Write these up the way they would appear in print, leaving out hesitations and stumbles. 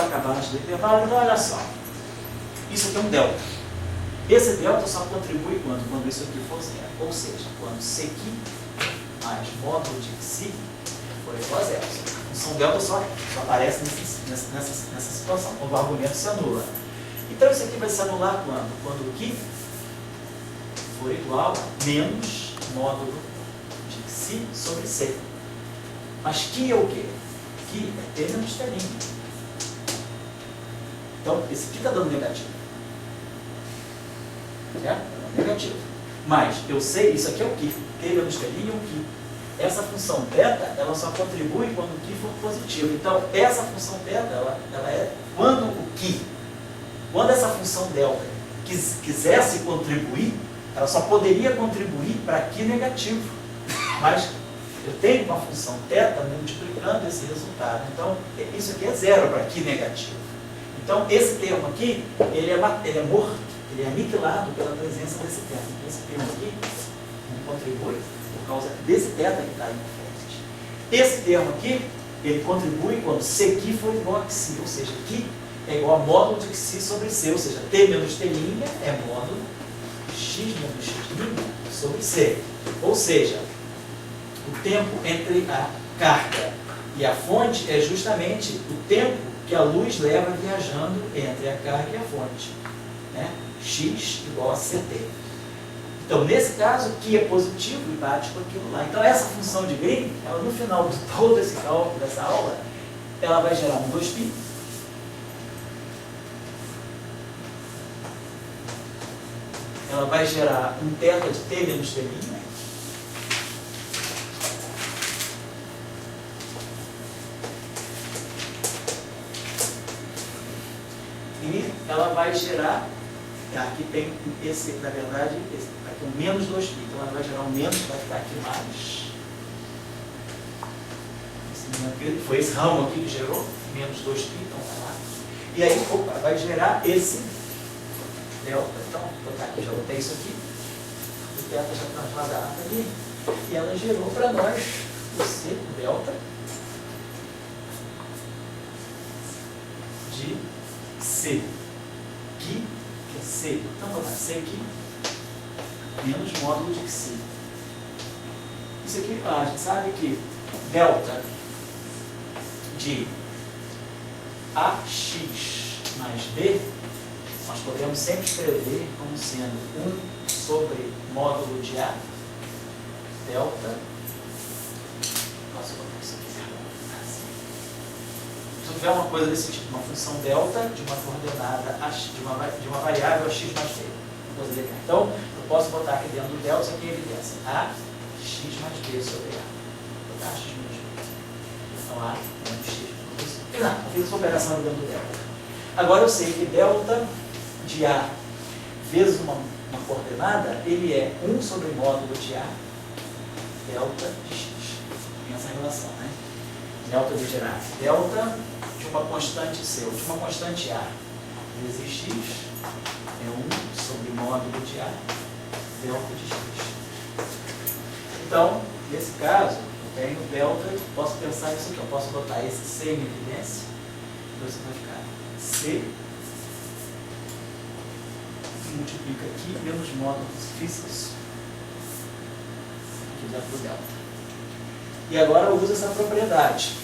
acabados do intervalo. Então, olha só. Isso aqui é um delta. Esse delta só contribui quando isso aqui for zero. Ou seja, quando C aqui mais módulo de Xi for igual a zero. A função delta só aparece nessa situação, quando o argumento se anula. Então, isso aqui vai se anular quando? Quando o Qi for igual a menos módulo de Xi sobre C. Mas Qi é o quê? Qi é T menos T'. Então, esse aqui está dando negativo. Certo? Está dando negativo. Mas eu sei, isso aqui é o Qi. T menos T' é o Qi. Essa função θ, ela só contribui quando o Qi for positivo. Então, essa função θ, ela é quando o Qi, quando essa função delta quisesse contribuir, ela só poderia contribuir para Qi negativo. Mas eu tenho uma função θ multiplicando esse resultado. Então, isso aqui é zero para Qi negativo. Então, esse termo aqui, ele é morto, ele é aniquilado pela presença desse termo. Esse termo aqui não contribui por causa desse θ que está aí no frente. Esse termo aqui, ele contribui quando C'Qi for igual a Xi, ou seja, Qi é igual a módulo de Xi sobre C, ou seja, T menos T' é módulo X menos X' sobre C. Ou seja, o tempo entre a carga e a fonte é justamente o tempo que a luz leva viajando entre a carga e a fonte. Né? X igual a CT. Então, nesse caso, Qi é positivo e bate com aquilo lá. Então, essa função de Green, ela, no final de todo esse cálculo dessa aula, ela vai gerar um 2π. Ela vai gerar um θ de T menos T'. E ela vai gerar, aqui tem esse, na verdade, aqui um menos 2π, então ela vai gerar um menos, vai ficar aqui mais. Foi esse ramo aqui que gerou, menos 2π, então vai lá. E aí, opa, vai gerar esse delta, então, vou botar aqui, já botei isso aqui, o θ já está transladado ali, e ela gerou para nós o C, o delta, de C, Qi, que é C, então vamos lá, C aqui, menos módulo de Xi. Isso aqui, a gente sabe que delta de AX mais B, nós podemos sempre escrever como sendo 1 sobre módulo de A, delta, posso botar isso aqui, se tiver uma coisa desse tipo, uma função delta de uma coordenada, de uma variável a x mais b. Então, eu posso botar aqui dentro do delta, isso aqui é evidência, a x mais b sobre a. Vou botar x menos b. Então, a menos x. Eu fiz essa operação dentro do delta. Agora eu sei que delta de a vezes uma coordenada, ele é 1 sobre módulo de a, delta de x. Tem essa relação, né? Delta de gerar. Delta de uma constante C, ou de uma constante A, vezes x, é 1 sobre módulo de A, delta de x. Então, nesse caso, eu tenho delta, posso pensar isso aqui, eu posso botar esse C em evidência, então isso vai ficar C, multiplica aqui, menos módulos físicos, aqui dentro do delta. E agora eu uso essa propriedade.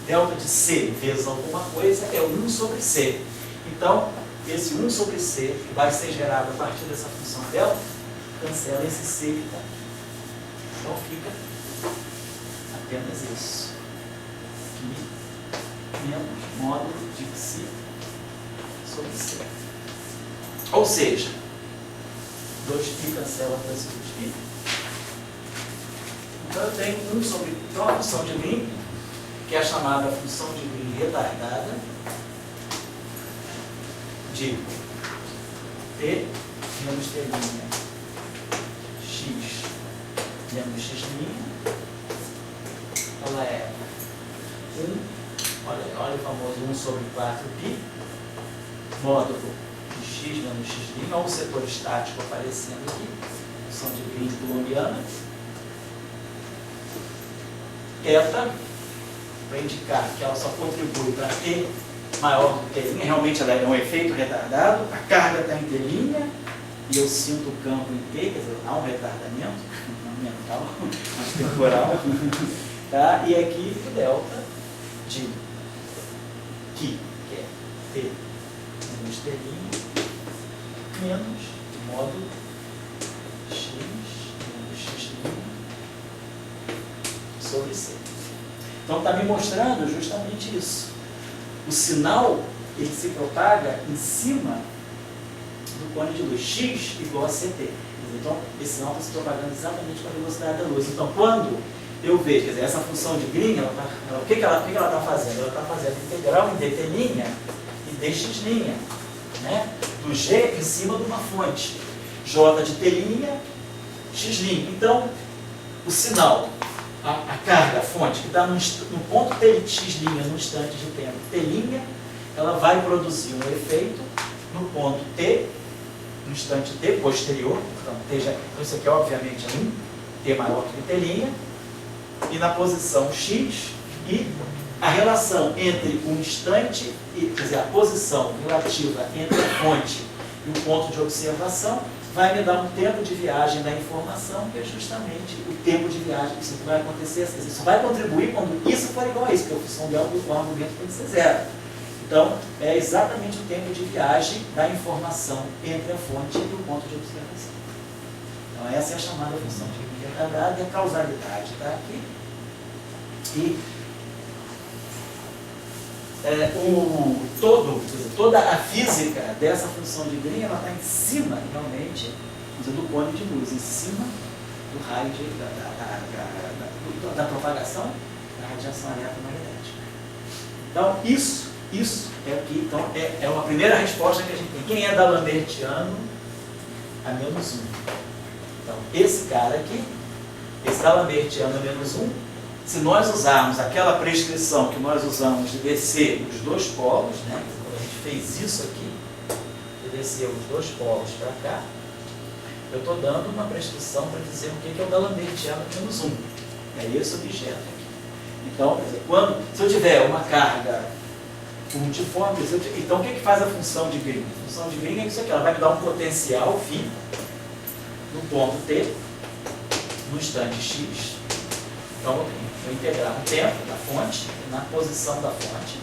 Delta de C vezes alguma coisa é 1 sobre C. Então, esse 1 sobre C, que vai ser gerado a partir dessa função delta, cancela esse C que está aqui. Então, fica apenas isso. Aqui, menos módulo de Xi sobre C. Ou seja, 2π cancela com esse 2π. Então, eu tenho 1 sobre uma função de Green, que é a chamada função de Green retardada, de T menos T' x menos x', ela é 1, olha o famoso 1 sobre 4π, módulo de x menos x', ou o setor estático aparecendo aqui, função de Green colombiana, θ, para indicar que ela só contribui para T maior do que T', realmente ela é um efeito retardado, a carga está em T', e eu sinto o campo em T, quer dizer, há um retardamento, não mental, mas temporal, tá? E aqui o delta de que é T menos T', menos o módulo x menos x' sobre C. Então está me mostrando justamente isso. O sinal ele se propaga em cima do cone de luz, x igual a CT. Então esse sinal está se propagando exatamente com a velocidade da luz. Então quando eu vejo, quer dizer, essa função de Green, o que ela está fazendo? Ela está fazendo integral em dt' e dx', né? Do G em cima de uma fonte, J de T', x'. Então, o sinal, a carga, a fonte, que está no ponto Tx' no instante de tempo T', ela vai produzir um efeito no ponto T, no instante T posterior, então isso aqui obviamente é 1, T maior que T', e na posição X, e a relação entre o instante, quer dizer, a posição relativa entre a fonte e o ponto de observação, vai me dar um tempo de viagem da informação, que é justamente o tempo de viagem, isso que vai acontecer, isso vai contribuir quando isso for igual a isso, porque a função dela, o argumento tem que ser zero. Então, é exatamente o tempo de viagem da informação entre a fonte e o ponto de observação. Então, essa é a chamada função de Green retardada, e a causalidade está aqui. E toda a física dessa função de Green, ela está em cima, realmente, do cone de luz, em cima do raio da propagação da radiação eletromagnética. Então, isso é o que é uma primeira resposta que a gente tem. Quem é D'Alembertiano a menos 1? Então, esse cara aqui, esse D'Alembertiano a menos 1, se nós usarmos aquela prescrição que nós usamos de descer os dois polos, né? Quando a gente fez isso aqui, de descer os dois polos para cá, eu estou dando uma prescrição para dizer o que é o D'Alembertiano menos 1. É esse objeto aqui. Então, quer dizer, se eu tiver uma carga multiforme, então o que faz a função de Green? A função de Green é isso aqui, ela vai me dar um potencial φ no ponto T, no instante x. Então, eu vou integrar o tempo da fonte, na posição da fonte,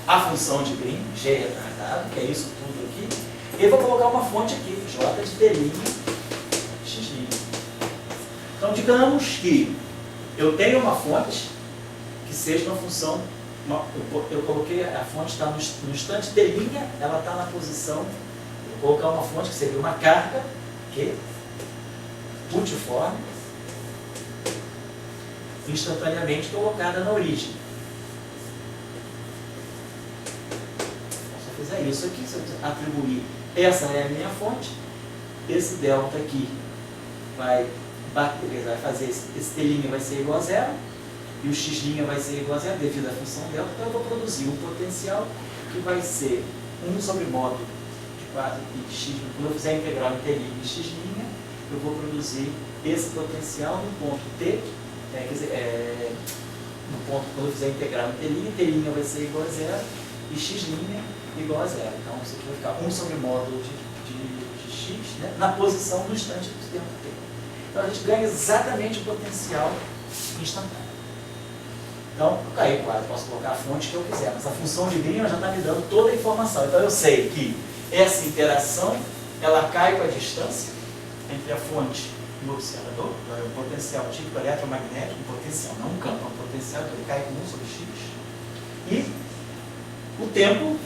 a função de Green, G retardado, que é isso tudo aqui, e eu vou colocar uma fonte aqui, J de T', x'. Então, digamos que eu tenho uma fonte que seja uma função, eu coloquei, a fonte está no instante T', ela está na posição, eu vou colocar uma fonte que seria uma carga, que multiforme, instantaneamente colocada na origem. Então, se eu fizer isso aqui, se eu atribuir, essa é a minha fonte, esse delta aqui vai fazer, esse T' vai ser igual a zero, e o x' vai ser igual a zero devido à função delta, então eu vou produzir um potencial que vai ser 1 sobre módulo de 4π x. Quando eu fizer a integral em T' e x', eu vou produzir esse potencial no ponto T, quer dizer, no ponto, quando eu fizer a integral em T' vai ser igual a zero e x' igual a zero. Então isso aqui vai ficar 1 sobre módulo de x, né, na posição do instante do tempo T. Então a gente ganha exatamente o potencial instantâneo. Então, aí, claro, eu posso colocar a fonte que eu quiser, mas a função de Green já está me dando toda a informação. Então eu sei que essa interação, ela cai com a distância entre a fonte e o observador, então é um potencial típico eletromagnético, um potencial, não um campo, é um potencial, então ele cai com 1 sobre x. E o tempo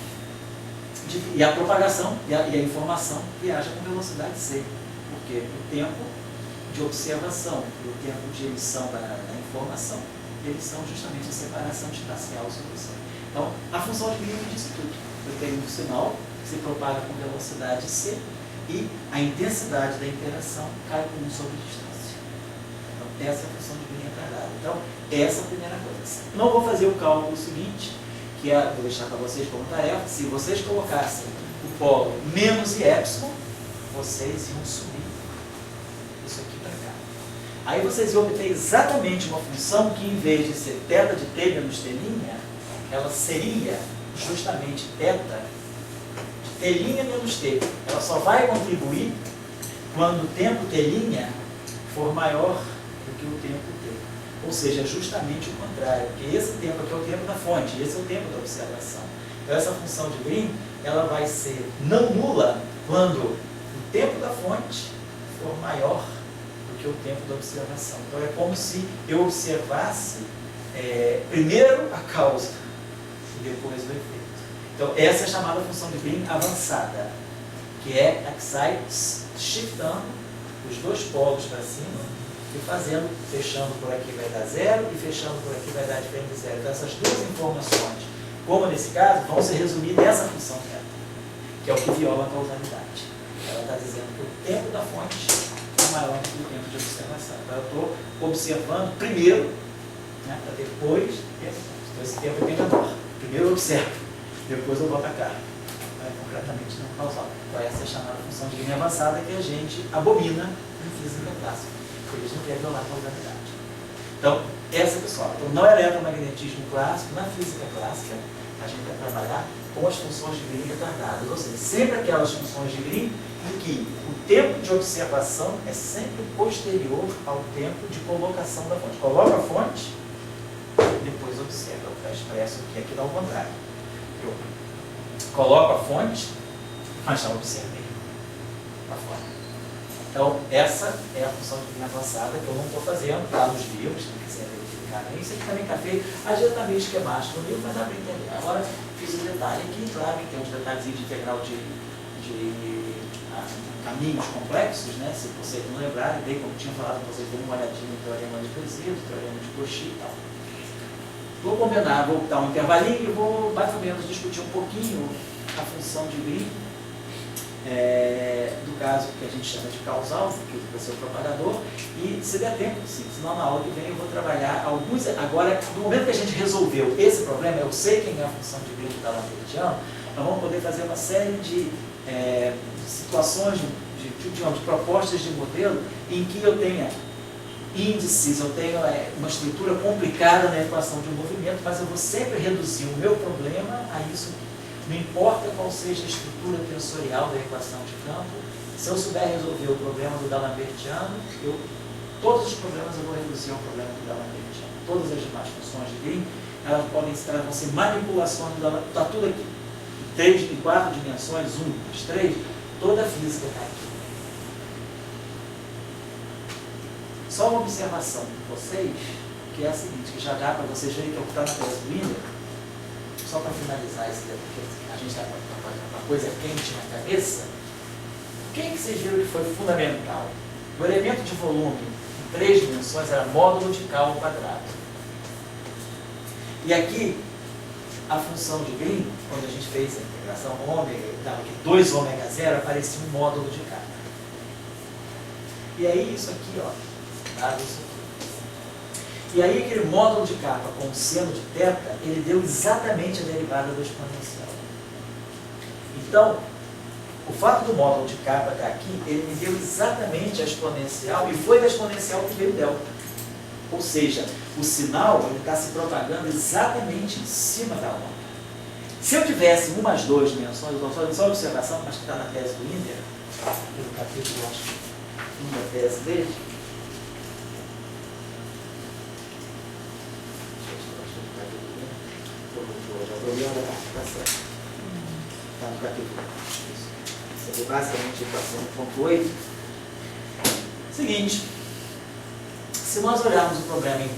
e a propagação e a informação viaja com velocidade c, porque o tempo de observação e o tempo de emissão da informação, eles são justamente a separação espacial sobre o céu. Então, a função de Green diz tudo. Eu tenho um sinal que se propaga com velocidade c e a intensidade da interação cai com 1 sobre distância. Então, essa é a função de Green retardada. Então, essa é a primeira coisa. Não vou fazer o cálculo seguinte, que é, vou deixar para vocês como tarefa, se vocês colocassem o polo menos e epsilon, vocês iam subir isso aqui para cá. Aí vocês iam obter exatamente uma função que, em vez de ser θ de t menos t', ela seria justamente θ, T' menos T, ela só vai contribuir quando o tempo T' for maior do que o tempo T. Ou seja, justamente o contrário, porque esse tempo aqui é o tempo da fonte, esse é o tempo da observação. Então essa função de Green, ela vai ser não nula quando o tempo da fonte for maior do que o tempo da observação. Então é como se eu observasse primeiro a causa e depois o efeito. Então essa é a chamada função de Green avançada, que é a que sai shiftando os dois polos para cima e fazendo, fechando por aqui vai dar zero e fechando por aqui vai dar diferente de zero. Então essas duas informações, como nesse caso, vão se resumir nessa função θ, que é o que viola a causalidade. Ela está dizendo que o tempo da fonte é maior do que o tempo de observação. Então eu estou observando primeiro, né, para depois, então esse tempo é bem menor. Primeiro eu observo, depois eu boto a cara. Concretamente não causal. Então essa é a chamada função de linha avançada que a gente abomina em física clássica, porque a gente quer violar a causalidade. Então, essa, pessoal, então, no eletromagnetismo clássico, na física clássica, a gente vai trabalhar com as funções de Green retardadas, ou seja, sempre aquelas funções de Green em que o tempo de observação é sempre posterior ao tempo de colocação da fonte. Coloca a fonte, depois observa. Eu expresso aqui dá o contrário. Eu coloco a fonte, mas já observei a fonte. Então, essa é a função de linha avançada que eu não estou fazendo, está nos livros, quem quiser verificar. Isso aqui também está feito, às vezes está meio esquemático no livro, mas dá para entender. Agora, fiz um detalhe aqui, claro, que tem uns detalhes de integral de caminhos complexos, né? Se vocês não lembrarem, bem como tinha falado com vocês, dêem uma olhadinha no teorema de Cauchy, teorema de Cauchy e tal. Vou combinar, vou dar um intervalinho e vou mais ou menos discutir um pouquinho a função de Green, do caso que a gente chama de causal, que vai ser o propagador, e se der tempo, sim, senão na aula que vem eu vou trabalhar alguns. Agora, no momento que a gente resolveu esse problema, eu sei quem é a função de Green da Lambertiano, nós vamos poder fazer uma série de situações, de propostas de modelo em que eu tenha índices, eu tenho uma estrutura complicada na equação de um movimento, mas eu vou sempre reduzir o meu problema a isso aqui. Não importa qual seja a estrutura tensorial da equação de campo, se eu souber resolver o problema do D'Alembertiano, todos os problemas eu vou reduzir ao problema do D'Alembertiano. Todas as demais funções de Green, elas vão ser manipulações do D'Alembertiano. Está tudo aqui. Em 4 dimensões, 1, 2, 3, toda a física está aqui. Só uma observação de vocês, que é a seguinte, que já dá para vocês verem que é o que está na tese do Wiener. Só para finalizar esse tempo, porque a gente está com uma coisa quente na cabeça, quem que vocês viram que foi fundamental? O elemento de volume em 3 dimensões era módulo de K ao quadrado. E aqui, a função de Green, quando a gente fez a integração ômega, dava aqui 2 ômega zero, aparecia um módulo de K. E aí isso aqui, ó, dava isso aqui. E aí aquele módulo de kappa com o seno de θ, ele deu exatamente a derivada do exponencial. Então, o fato do módulo de kappa estar aqui, ele me deu exatamente a exponencial, e foi da exponencial que veio o delta. Ou seja, o sinal está se propagando exatamente em cima da onda. Se eu tivesse 1 mais 2 dimensões, eu estou fazendo só observação, mas que está na tese do Wiener, no capítulo, acho que 1 da tese dele, está no capítulo. Isso é basicamente a equação 1.8. Seguinte, se nós olharmos o problema em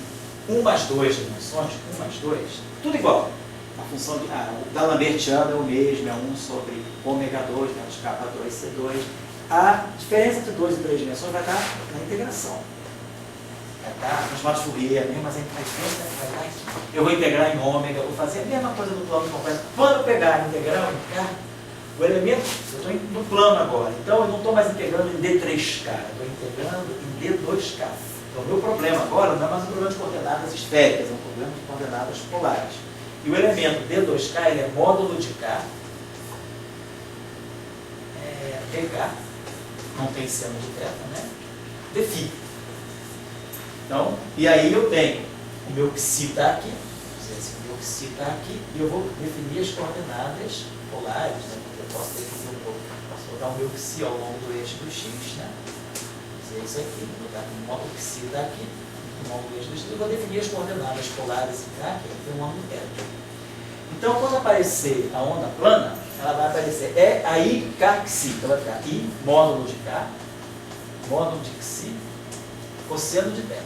1 mais 2 dimensões, 1 mais 2, tudo igual. A função o D'Alembertiano é o mesmo, é 1 sobre ômega 2 menos K2 C2. A diferença entre 2 e 3 dimensões vai estar na integração. Vai estar nos modos Fourier mesmo, mas a diferença vai estar aqui. Eu vou integrar em ômega, vou fazer a mesma coisa no plano completo. Quando eu pegar a integral em K, o elemento, eu estou no plano agora, então eu não estou mais integrando em D3K, eu estou integrando em D2K. Então o meu problema agora não é mais um problema de coordenadas esféricas, é um problema de coordenadas polares. E o elemento D2K, ele é módulo de K, DK, não tem seno de θ, né? Dφ. Então, e aí eu tenho o meu psi está aqui, dizer assim, o meu psi está aqui, e eu vou definir as coordenadas polares, né? Porque eu posso definir posso botar o meu psi ao longo do eixo do x, né? Dizer isso aqui, vou botar o psi está aqui, ao longo do eixo do x, eu vou definir as coordenadas polares e cá, que tem um ângulo θ. Então, quando aparecer a onda plana, ela vai aparecer aí k psi, então vai ficar i módulo de k, módulo de psi, cosseno de θ,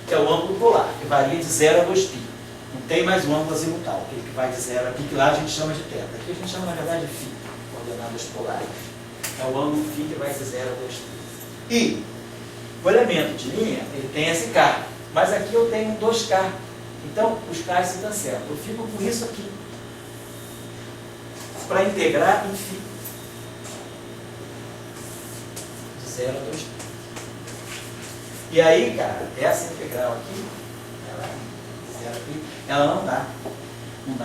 que é o ângulo polar, que varia de 0 a 2π. Não tem mais um ângulo azimutal, aquele que vai de 0 a π, que lá a gente chama de θ. Aqui a gente chama, na verdade, de φ, coordenadas polares. É o ângulo φ que vai de 0 a 2π. E o elemento de linha, ele tem esse k, mas aqui eu tenho 2k. Então, os k se cancelam. Eu fico com isso aqui, para integrar em φ, de 0 a 2π. E aí, cara, essa integral aqui, ela não dá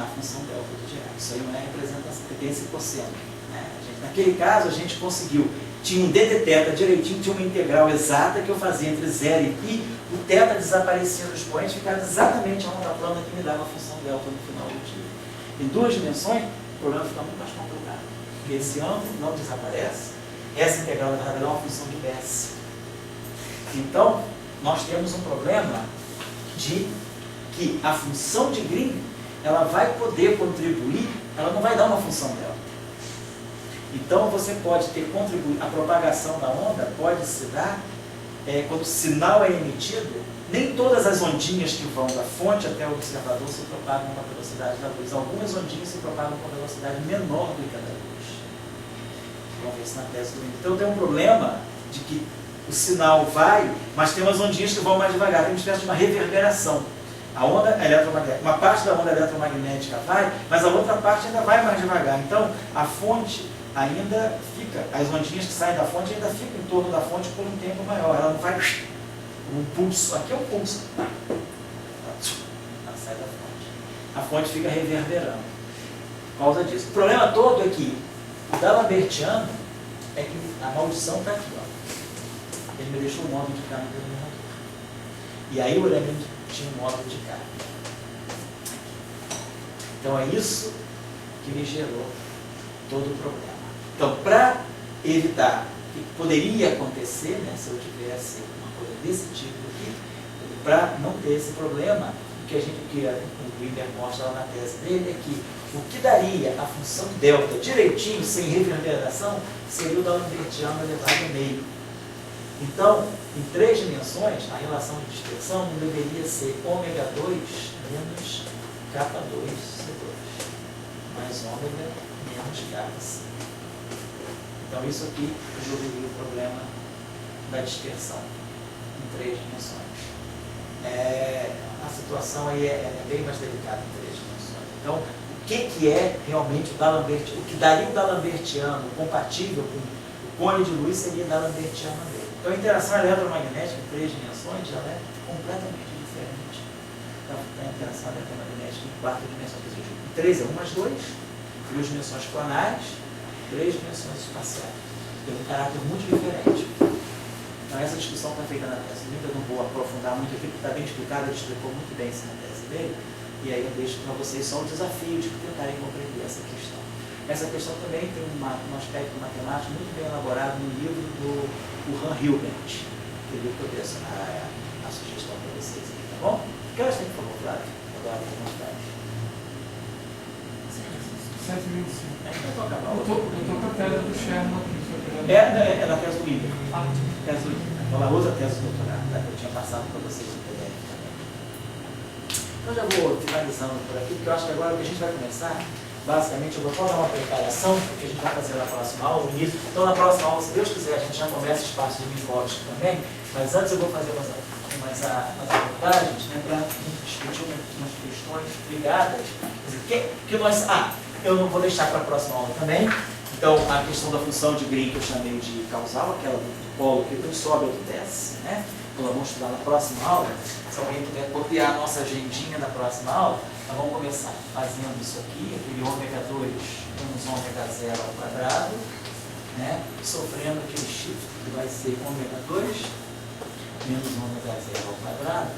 a função delta do diário. Isso aí não é representação, porque tem esse cosseno. Né? Naquele caso, a gente conseguiu, tinha um dθ direitinho, tinha uma integral exata que eu fazia entre 0 e π, o θ desaparecia no expoente, ficava exatamente a onda plana que me dava a função delta no final do dia. Em 2 dimensões, o problema fica muito mais complicado, porque esse ângulo não desaparece, essa integral na verdade é uma função de Bess. Então, nós temos um problema de que a função de Green, ela vai poder contribuir, ela não vai dar uma função delta. Então, você pode ter contribuído, a propagação da onda pode se dar, quando o sinal é emitido, nem todas as ondinhas que vão da fonte até o observador se propagam com a velocidade da luz. Algumas ondinhas se propagam com a velocidade menor do que a da luz. Vamos ver isso na tese do Green. Então, tem um problema de que o sinal vai, mas tem umas ondinhas que vão mais devagar, tem uma espécie de uma reverberação. A onda eletromagnética, uma parte da onda eletromagnética vai, mas a outra parte ainda vai mais devagar. Então, a fonte ainda fica, as ondinhas que saem da fonte ainda ficam em torno da fonte por um tempo maior. Ela não vai um pulso, aqui é um pulso. Ela sai da fonte. A fonte fica reverberando por causa disso. O problema todo é que o D'Alembertiano é que a maldição está aqui, ó. Ele me deixou o módulo de K no denominador. E aí o elemento tinha um módulo de K. Então é isso que me gerou todo o problema. Então, para evitar o que poderia acontecer, né, se eu tivesse uma coisa desse tipo aqui, para não ter esse problema, o que o Wimber mostra lá na tese dele é que o que daria a função delta direitinho, sem reverberação, seria o D'Alembertiano elevado ao meio. Então, em 3 dimensões, a relação de dispersão não deveria ser ômega 2 menos K2 C2, mais ômega menos K5. Então, isso aqui resolveria o problema da dispersão em 3 dimensões. A situação aí é bem mais delicada em 3 dimensões. Então, o que é realmente o D'Alembertiano? O que daria o D'Alembertiano compatível com o cone de luz seria o D'Alembertiano dele. Então, a interação eletromagnética em 3 dimensões ela é completamente diferente da interação eletromagnética em 4 dimensões. Em 3 é 1 mais 2, 2 dimensões planares, 3 dimensões espaciais. Tem um caráter muito diferente. Então, essa discussão está feita na tese dele, eu não vou aprofundar muito aqui, porque está bem explicado, ele explicou muito bem isso na tese dele, e aí eu deixo para vocês só o desafio de tentarem compreender essa questão. Essa questão também tem um aspecto matemático muito bem elaborado no livro do Han Hilbert, que eu vou deixar a sugestão para vocês aqui, tá bom? Que horas tem, por favor, Flávio? Agora, como está? 7h25. Então, acabar. Eu tô com a tese do Sherman aqui. É na tese do Wimber. Tese do Wimber. Aquela outra tese do doutorado, tá? Que eu tinha passado para vocês no PDF também. Então, já vou finalizando por aqui, porque eu acho que agora o que a gente vai começar, basicamente, eu vou só dar uma preparação, porque a gente vai fazer na próxima aula, o início. Então, na próxima aula, se Deus quiser, a gente já começa espaço de micróbios também, mas antes eu vou fazer umas abordagens, né, para discutir umas questões ligadas. Eu não vou deixar para a próxima aula também. Então, a questão da função de Green que eu chamei de causal, aquela do polo que um sobe e outro desce, né? Então, nós vamos estudar na próxima aula. Se alguém puder copiar a nossa agendinha da próxima aula, nós vamos começar fazendo isso aqui, aquele ômega 2 menos ômega 0 ao quadrado, né? Sofrendo aquele shift que vai ser ômega 2 menos ômega 0 ao quadrado,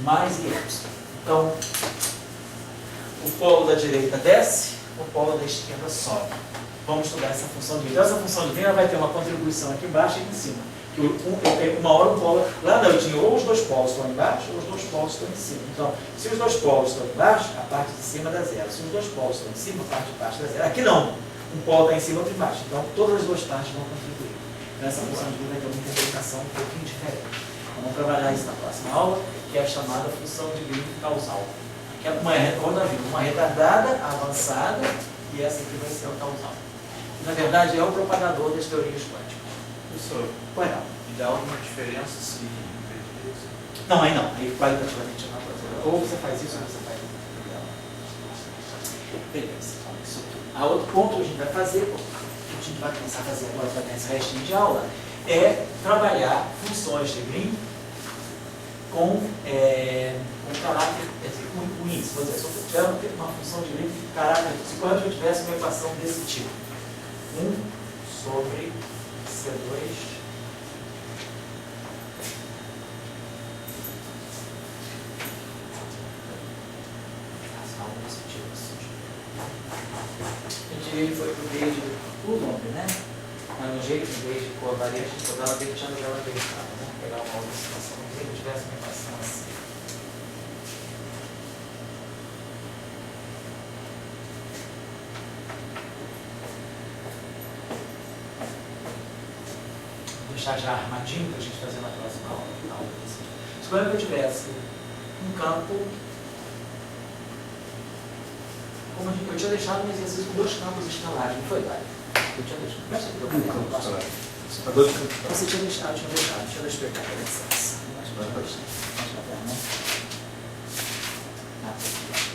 mais y. Então, o polo da direita desce, o polo da esquerda sobe. Vamos estudar essa função de Então, essa função de ela vai ter uma contribuição aqui embaixo e aqui em cima. Que uma hora o polo, lá eu tinha ou os dois polos estão embaixo ou os dois polos estão em cima. Então, se os dois polos estão embaixo, a parte de cima dá zero. Se os dois polos estão em cima, a parte de baixo dá zero. Aqui não. Um polo está em cima e outro embaixo. Então, todas as duas partes vão contribuir. Então, essa função de vai ter uma interpretação um pouquinho diferente. Então, vamos trabalhar isso na próxima aula, que é a chamada função de Green causal. Que é uma retardada, avançada, e essa aqui vai ser a causal. Na verdade, é o propagador das teorias quânticas. Professor, Pois não. e dá alguma diferença se inverter isso? Não, aí não. Aí qualitativamente não pode ser. Ou você faz isso ou você faz isso. Beleza. Então, isso aqui. A outro ponto que a gente vai fazer, que a gente vai começar a fazer agora para nesse restinho de aula, é trabalhar funções de Green com caráter, quer dizer, com índice. Por exemplo, se eu tiver uma função de Green com caráter, se quando eu tivesse uma equação desse tipo, 1 sobre C2 ele foi pro B de Coulomb, né? Mas no jeito, em vez de covariante, a gente podava ver que tinha lugar verificado, né? Pegar uma outra situação, se ele tivesse uma equação assim. Vou deixar já armadinho para a gente fazer na próxima aula. Se quando eu tivesse um campo, como eu tinha deixado um exercício com dois campos escalares, não foi, Dário? Eu tinha deixado. Não sei o que eu falei. Você tinha deixado, deixa eu explicar a licença.